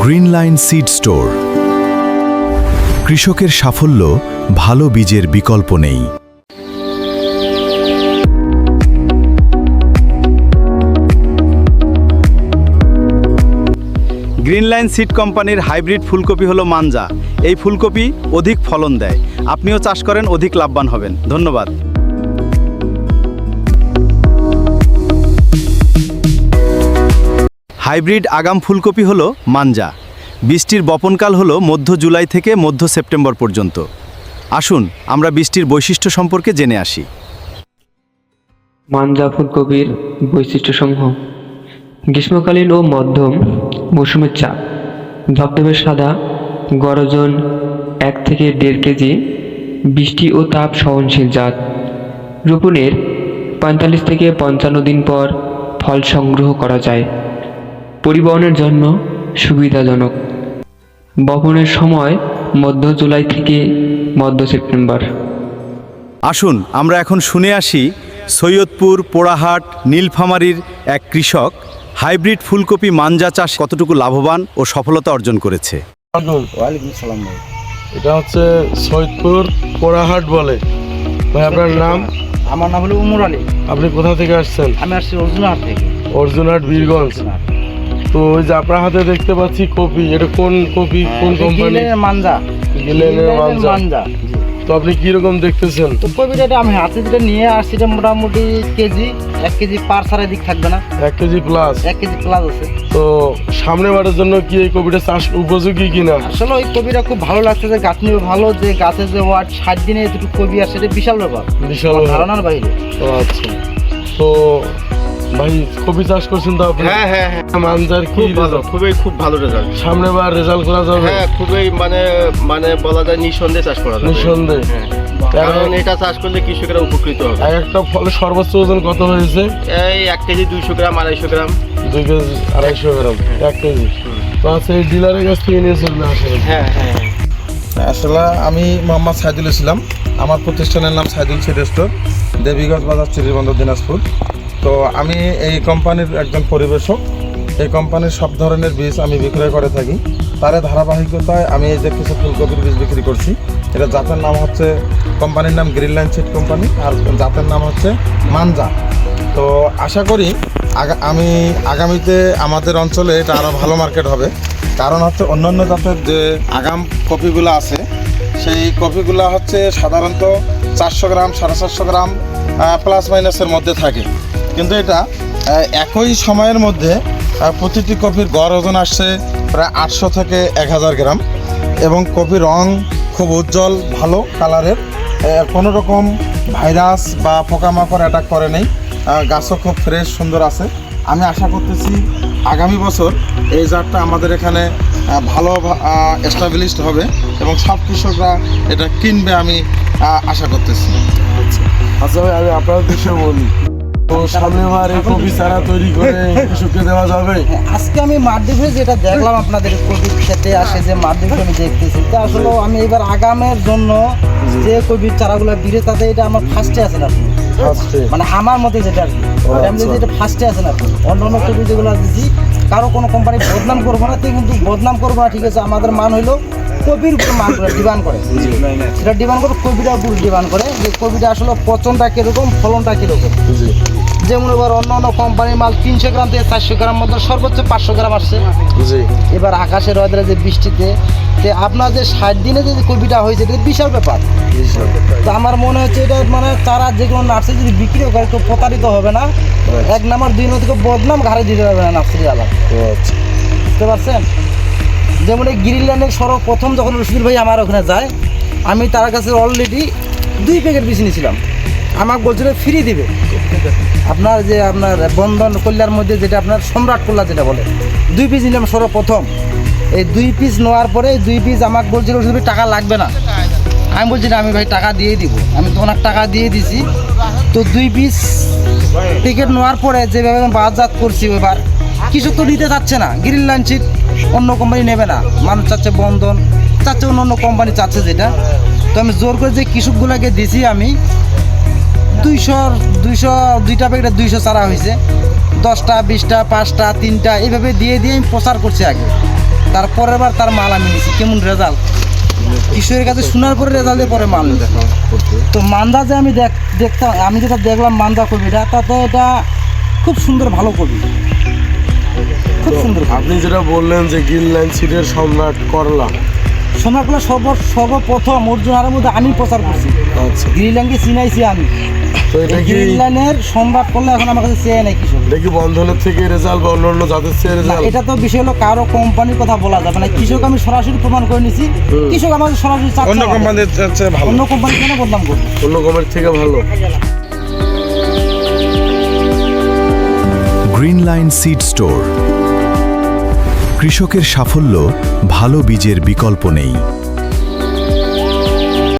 Green line seed store. কৃষকের সাফল্য ভালো বীজের বিকল্প নেই। গ্রিন লাইন সিড কোম্পানির হাইব্রিড ফুলকপি হলো মাঞ্জা। এই ফুলকপি অধিক ফলন দেয়। আপনিও চাষ করেন, অধিক লাভবান হবেন। ধন্যবাদ। হাইব্রিড আগাম ফুলকপি হলো মাঞ্জা। বীজটির বপনকাল হলো মধ্য জুলাই থেকে মধ্য সেপ্টেম্বর পর্যন্ত। আসুন আমরা বীজটির বৈশিষ্ট্য সম্পর্কে জেনে আসি। মাঞ্জা ফুলকপির বৈশিষ্ট্যসমূহ: গ্রীষ্মকালীন ও মধ্যম মৌসুমের চাপ, ধবধবে সাদা, গড় ওজন 1 থেকে 1.5 কেজি, বৃষ্টি ও তাপ সহনশীল জাত। রোপণের 45 থেকে 55 দিন পর ফল সংগ্রহ করা যায়। পরিবহনের জন্য সুবিধাজনক। বপনের সময় মধ্য জুলাই থেকে মধ্য সেপ্টেম্বর। আসুন আমরা এখন শুনে আসি সৈয়দপুর, পোড়াহাট, নীলফামারীর এক কৃষক হাইব্রিড ফুলকপি মাঞ্জা চাষ কতটুকু লাভবান ও সফলতা অর্জন করেছে। ওয়ালাইকুম সালাম ভাই। এটা হচ্ছে সৈয়দপুর পোড়াহাট বলে। ভাই আপনার নাম? আমার নাম হলো উমর আলী। আপনি কোথা থেকে আসছেন? আমি আসছি অর্জুনহাট থেকে। অর্জুনহাট, বীরগঞ্জ। তো ওই যে আপনার হাতে দেখতে পাচ্ছি কপি, এটা কোন কপি, কোন কোম্পানি? মাঞ্জা। গিলেনের মাঞ্জা। তো আপনি কিরকম দেখতেছেন? তো কপিটা আমি হাতে যেটা নিয়ে আসছি, এটা মোটামুটি কেজি 1 কেজি পার সারা দিক থাকবে না, 1 কেজি প্লাস। 1 কেজি প্লাস আছে। তো সামনে বারের জন্য কি এই কপিটা চাষ উপযোগী কিনা? আসলে ওই কপিটা খুব ভালো লাগছে, যে গাছ নিয়ে ভালো, যে গাছের যে ওয়াট 60 দিনে এতটুকু কপি আসে, এটা বিশাল ব্যাপার, বিশাল ধারণার বাইরে। ও আচ্ছা। তো ভাই কপি চাষ করছেন তো আপনি? হ্যাঁ। মাঞ্জার কি খুব ভালো রেজাল্ট। সামনে বার রেজাল্ট করা যাবে? হ্যাঁ, খুবই মানে বলা যায় নিঃসন্দেহে চাষ করা যাবে। নিঃসন্দেহে। কারণ এটা চাষ করলে কৃষকেরা উপকৃত হবে। একটা ফলে সর্বোচ্চ ওজন কত হয়েছে? এই 1 কেজি 200 গ্রাম, 250 গ্রাম। 2 কেজি 250 গ্রাম, 1 কেজি। তো আচ্ছা, এই ডিলারের কাছ থেকে নিয়েছেন না? হ্যাঁ। আসলে আমি মোহাম্মদ সাইদুল ইসলাম। আমার প্রতিষ্ঠানের নাম সাইদুল সিড স্টোর, দেবীগঞ্জ বাজার, চিরিবন্দর, দিনাজপুর। তো আমি এই কোম্পানির একজন পরিবেশক। এই কোম্পানির সব ধরনের বীজ আমি বিক্রয় করে থাকি। তার ধারাবাহিকতায় আমি এই যে কিছু ফুলকপির বীজ বিক্রি করছি। এটা জাতের নাম হচ্ছে, কোম্পানির নাম গ্রিন লাইন সিড কোম্পানি, আর জাতের নাম হচ্ছে মাঞ্জা। তো আশা করি আমি আগামীতে আমাদের অঞ্চলে এটা আরও ভালো মার্কেট হবে। কারণ হচ্ছে অন্যান্য জাতের যে আগাম কপিগুলো আছে, সেই কপিগুলো হচ্ছে সাধারণত 400 গ্রাম, 450 গ্রাম প্লাস মাইনাসের মধ্যে থাকে। কিন্তু এটা একই সময়ের মধ্যে প্রতিটি কপির গড় ওজন আসছে প্রায় 800 থেকে 1000 গ্রাম, এবং কপির রং খুব উজ্জ্বল, ভালো কালারের, কোনো রকম ভাইরাস বা পোকামাকড় অ্যাটাক করে নেই। গাছও খুব ফ্রেশ, সুন্দর আছে। আমি আশা করতেছি আগামী বছর এই জাতটা আমাদের এখানে ভালো এস্টাবলিশড হবে এবং সব কৃষকরা এটা কিনবে, আমি আশা করতেছি। আচ্ছা ভাই, আমি আপনার বিষয়ে বলি। তো সামনে বার এই কপি চারা তৈরি করে কৃষককে দেওয়া যাবে? আজকে আমি মাধ্যমিক যেটা দেখলাম আপনাদের কপি খেতে আসে, যে মাধ্যমিক আমি দেখতেছি, তা আসলে আমি এবার আগামের জন্য যে কপির চারাগুলো দিলে, তাতে এটা আমার ফার্স্টে আছে না, মানে আমার মতে যেটা আর কি, আমি যদি এটা ফার্স্টে আছে না। অন্য কপি যেগুলো দিচ্ছি, কারো কোনো কোম্পানি বদনাম করবো না, কিন্তু বদনাম করবো না, ঠিক আছে। আমাদের মান হইলো কপির উপর মান করে ডিমান্ড করে, সেটা ডিমান্ড করে, কপিটার উপর ডিমান্ড করে, যে কপিটা আসলে পচনটা কীরকম, ফলনটা কীরকম। যেমন এবার অন্য কোম্পানির মাল 300 গ্রাম থেকে 400 গ্রাম মধ্যে সর্বোচ্চ 500 গ্রাম আসছে। এবার আকাশের ওয়েদারে যে বৃষ্টিতে আপনার যে 60 দিনে যে কপিটা হয়েছে, এটা বিশাল ব্যাপার। তো আমার মনে হচ্ছে এটা মানে তারা যে কোনো নার্সারি যদি বিক্রিও করে, কেউ প্রতারিত হবে না। 1 নম্বর 2 নম্বর থেকে বদনাম ঘাড়ে দিতে হবে না নার্সারিওয়ালা, বুঝতে পারছেন। যেমন এই গ্রিন লাইনের সর্বপ্রথম যখন রশিদুল ভাই আমার ওখানে যায়, আমি তার কাছে অলরেডি 2 প্যাকেট বীজ নিয়েছিলাম। আমাকে বলছিল ফ্রি দিবে, আপনার যে আপনার বন্ধন কল্যার মধ্যে যেটা আপনার সম্রাট কল্যা যেটা বলে, 2 পিস নিলাম সর্বপ্রথম। এই 2 পিস নেওয়ার পরে 2 পিস আমাকে বলছিল টাকা লাগবে না। আমি বলছি না, আমি ভাই টাকা দিয়ে দিব। আমি তো ওনার টাকা দিয়ে দিছি। তো 2 পিস প্যাকেট নেওয়ার পরে যেভাবে বাজারজাত করছি, এবার কৃষক তো নিতে চাচ্ছে না গ্রিন লাইন সিড, অন্য কোম্পানি নেবে না, মানুষ চাচ্ছে বন্ধন, চাচ্ছে অন্য কোম্পানি চাচ্ছে যেটা। তো আমি জোর করে যে কৃষকগুলোকে দিছি, আমি 200 প্যাকেটে 200 চারা হয়েছে, 10টা 20টা 5টা 3টা এইভাবে দিয়ে আমি প্রচার করছি আগে। তারপরের বার তার মাল আমি নিয়েছি কেমন রেজাল্ট কৃষকের কাছে শোনার পরে রেজাল্টের পরে মাল নিয়েছি। তো মান্দা যে আমি দেখতাম, আমি যেটা দেখলাম মান্দা কবিটা, তাতে এটা খুব সুন্দর ভালো কবি, খুব সুন্দর। আপনি যেটা বললেন যে গ্রিন লাইন সিডের সম্রাট করলা, সোনাগুলো সর্বপ্রথম অর্জুনের মধ্যে আমি প্রচার করছি। আচ্ছা, গ্রিনল্যান্ডকে চিনাইছি আমি। তো এটা কি গ্রিনল্যান্ডের সম্রাট করলে এখন আমার কাছে চেয়ে নাই কৃষক। এটা কি বন্ধনের থেকে রেজাল্ট বা অন্য জাতের চেয়ে না, রেজাল্ট? এটা তো বিষয় হলো কারো কোম্পানির কথা বলা যাবে না। কৃষক আমি সরাসরি প্রমাণ করে নিছি, কৃষক আমাকে সরাসরি চাচ্ছে অন্য আমাকে। কোম্পানির চেয়ে ভালো। অন্য কোম্পানি কেন বদনাম করবো? অন্য কোম্পানির থেকে ভালো। Green line seed store. কৃষকের সাফল্য ভালো বীজের বিকল্প নেই।